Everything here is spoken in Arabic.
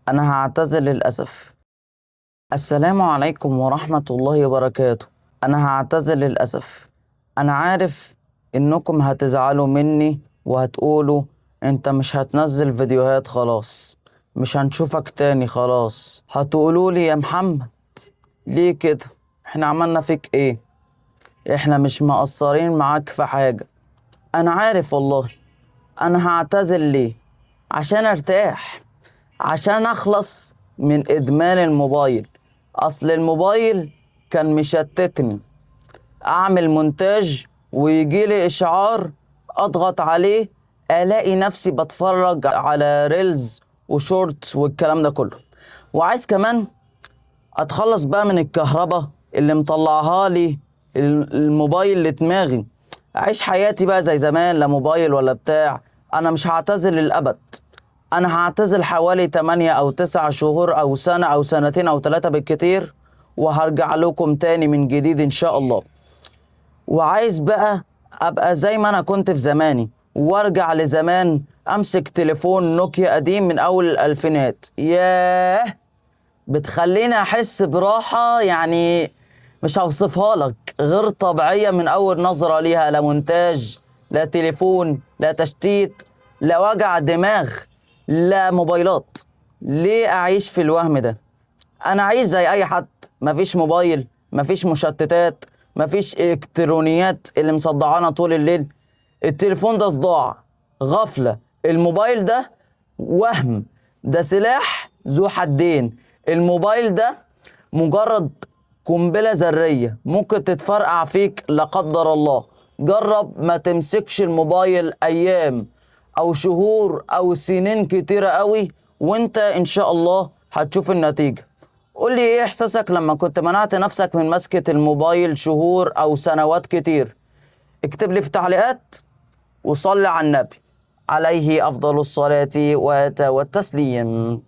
أنا هعتذر للأسف. السلام عليكم ورحمة الله وبركاته. أنا هعتذر للأسف. أنا عارف إنكم هتزعلوا مني وهتقولوا أنت مش هتنزل فيديوهات خلاص، مش هنشوفك تاني خلاص. هتقولوا لي يا محمد ليه كده؟ إحنا عملنا فيك إيه؟ إحنا مش مقصرين معاك في حاجة. أنا عارف والله. أنا هعتذر ليه؟ عشان أرتاح، عشان أخلص من إدمان الموبايل. أصل الموبايل كان مشتتني. أعمل مونتاج ويجيلي إشعار أضغط عليه ألاقي نفسي بتفرج على ريلز وشورتس والكلام ده كله. وعايز كمان أتخلص بقى من الكهرباء اللي مطلعها لي الموبايل لدماغي. أعيش حياتي بقى زي زمان، لا موبايل ولا بتاع. أنا مش هعتزل للأبد. أنا هعتزل حوالي 8 أو 9 شهور أو سنة أو سنتين أو 3 بالكتير، وهرجع لكم تاني من جديد إن شاء الله. وعايز بقى أبقى زي ما أنا كنت في زماني، وارجع لزمان أمسك تليفون نوكيا قديم من أول الألفينات. ياه، بتخليني أحس براحة يعني مش هوصفها لك، غير طبيعية من أول نظرة ليها. لا مونتاج، لا تليفون، لا تشتيت، لا وجع دماغ، لا موبايلات. ليه أعيش في الوهم ده؟ أنا عايش زي أي حد، مفيش موبايل، مفيش مشتتات، مفيش إلكترونيات اللي مصدعانا طول الليل. التليفون ده صداع، غفلة. الموبايل ده وهم، ده سلاح ذو حدين. الموبايل ده مجرد قنبلة ذرية ممكن تتفرقع فيك لا قدر الله. جرب ما تمسكش الموبايل أيام أو شهور أو سنين كتيرة قوي، وانت إن شاء الله هتشوف النتيجة. قول لي ايه إحساسك لما كنت منعت نفسك من مسكة الموبايل شهور أو سنوات كتير؟ اكتب لي في تعليقات، وصلي على النبي عليه أفضل الصلاة والتسليم.